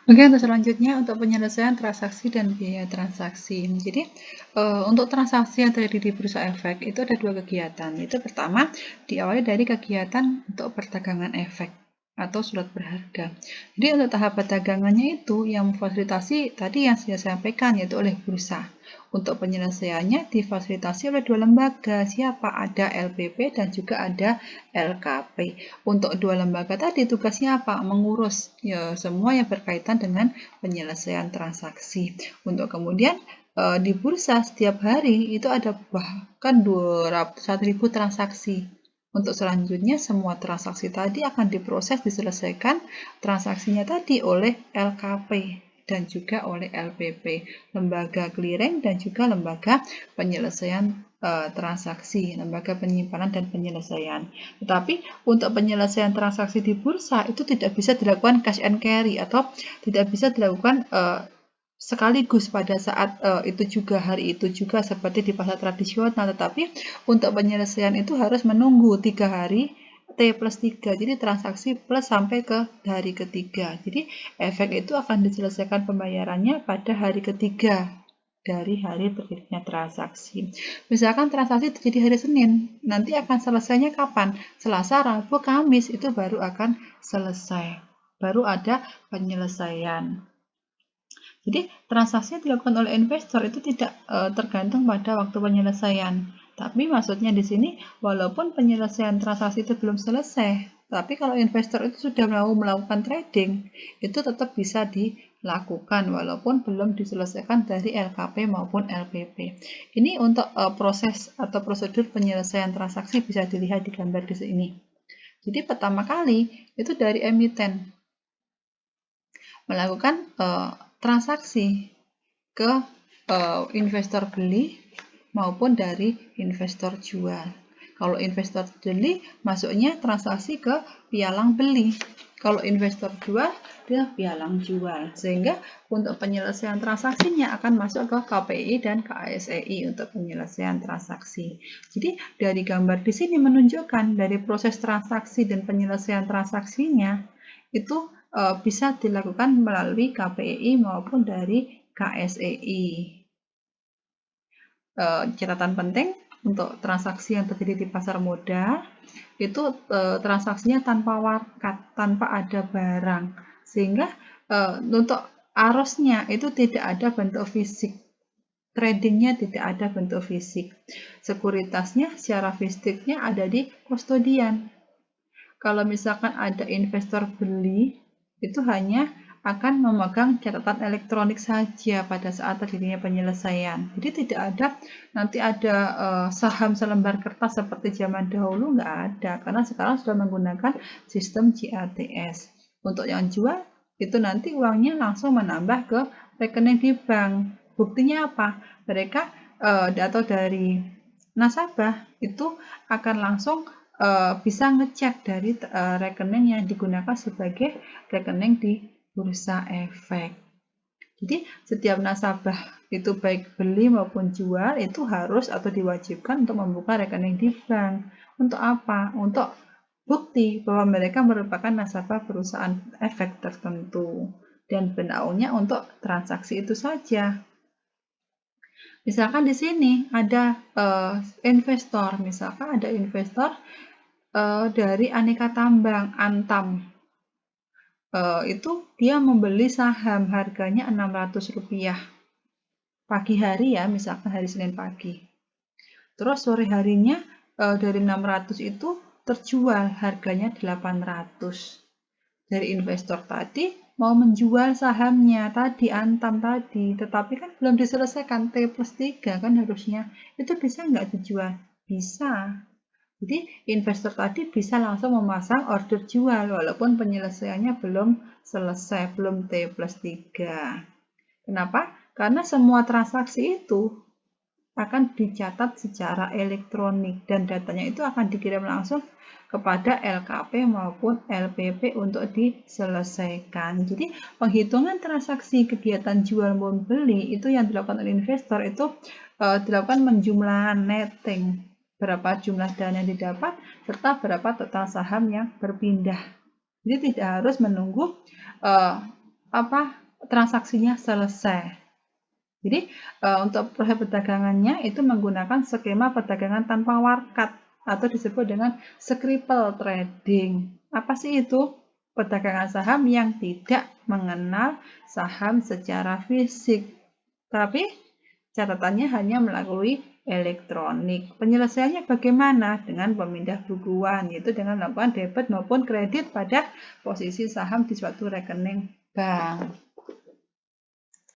Oke, untuk selanjutnya untuk penyelesaian transaksi dan biaya transaksi. Jadi untuk transaksi yang terjadi di bursa efek itu ada dua kegiatan. Itu pertama diawali dari kegiatan untuk perdagangan efek atau surat berharga. Jadi untuk tahap perdagangannya itu yang memfasilitasi tadi yang saya sampaikan yaitu oleh bursa. Untuk penyelesaiannya difasilitasi oleh dua lembaga, siapa? Ada LPP dan juga ada LKP. Untuk dua lembaga tadi tugasnya apa? Mengurus ya, semua yang berkaitan dengan penyelesaian transaksi. Untuk kemudian di bursa setiap hari itu ada bahkan 200.000 transaksi. Untuk selanjutnya semua transaksi tadi akan diproses diselesaikan transaksinya tadi oleh LKP dan juga oleh LPP, lembaga clearing dan juga lembaga penyelesaian transaksi, lembaga penyimpanan dan penyelesaian. Tetapi untuk penyelesaian transaksi di bursa itu tidak bisa dilakukan cash and carry atau tidak bisa dilakukan sekaligus pada saat itu juga hari itu juga seperti di pasar tradisional, tetapi untuk penyelesaian itu harus menunggu 3 hari T+3, jadi transaksi plus sampai ke hari ketiga. Jadi efek itu akan diselesaikan pembayarannya pada hari ketiga dari hari terjadinya transaksi. Misalkan transaksi terjadi hari Senin, nanti akan selesainya kapan? Selasa, Rabu, Kamis itu baru akan selesai. Baru ada penyelesaian. Jadi transaksi yang dilakukan oleh investor itu tidak tergantung pada waktu penyelesaian. Tapi maksudnya di sini walaupun penyelesaian transaksi itu belum selesai, tapi kalau investor itu sudah mau melakukan trading, itu tetap bisa dilakukan walaupun belum diselesaikan dari LKP maupun LPP. Ini untuk proses atau prosedur penyelesaian transaksi bisa dilihat di gambar di sini. Jadi pertama kali itu dari emiten melakukan transaksi ke investor beli maupun dari investor jual. Kalau investor beli masuknya transaksi ke pialang beli. Kalau investor jual dia pialang jual. Sehingga untuk penyelesaian transaksinya akan masuk ke KPI dan KSEI untuk penyelesaian transaksi. Jadi dari gambar di sini menunjukkan dari proses transaksi dan penyelesaian transaksinya itu bisa dilakukan melalui KPI maupun dari KSEI. Catatan penting untuk transaksi yang terjadi di pasar modal itu transaksinya tanpa warkat, tanpa ada barang, sehingga untuk arusnya itu tidak ada bentuk fisik, tradingnya tidak ada bentuk fisik, sekuritasnya secara fisiknya ada di kustodian. Kalau misalkan ada investor beli, itu hanya akan memegang catatan elektronik saja pada saat terjadinya penyelesaian. Jadi tidak ada nanti ada saham selembar kertas seperti zaman dahulu, nggak ada, karena sekarang sudah menggunakan sistem GATS. Untuk yang jual itu nanti uangnya langsung menambah ke rekening di bank. Buktinya apa? Mereka atau dari nasabah itu akan langsung bisa ngecek dari rekening yang digunakan sebagai rekening di bursa efek. Jadi setiap nasabah itu baik beli maupun jual itu harus atau diwajibkan untuk membuka rekening di bank. Untuk apa? Untuk bukti bahwa mereka merupakan nasabah perusahaan efek tertentu dan benaunya untuk transaksi itu saja. Misalkan di sini ada investor, misalkan ada investor dari Aneka Tambang, Antam. Itu dia membeli saham harganya Rp600 pagi hari ya, misalkan hari Senin pagi. Terus sore harinya dari 600 itu terjual harganya 800. Dari investor tadi mau menjual sahamnya tadi, Antam tadi, tetapi kan belum diselesaikan T+3 kan harusnya. Itu bisa nggak dijual? Bisa. Jadi investor tadi bisa langsung memasang order jual walaupun penyelesaiannya belum selesai, belum T+3. Kenapa? Karena semua transaksi itu akan dicatat secara elektronik dan datanya itu akan dikirim langsung kepada LKP maupun LPP untuk diselesaikan. Jadi penghitungan transaksi kegiatan jual maupun beli itu yang dilakukan oleh investor itu dilakukan menjumlahkan netting, berapa jumlah dana yang didapat serta berapa total saham yang berpindah. Jadi tidak harus menunggu transaksinya selesai. Jadi untuk proses perdagangannya itu menggunakan skema perdagangan tanpa markup atau disebut dengan scalpel trading. Apa sih itu? Perdagangan saham yang tidak mengenal saham secara fisik. Tapi catatannya hanya melalui elektronik. Penyelesaiannya bagaimana? Dengan pemindah bukuan, yaitu dengan melakukan debit maupun kredit pada posisi saham di suatu rekening bank.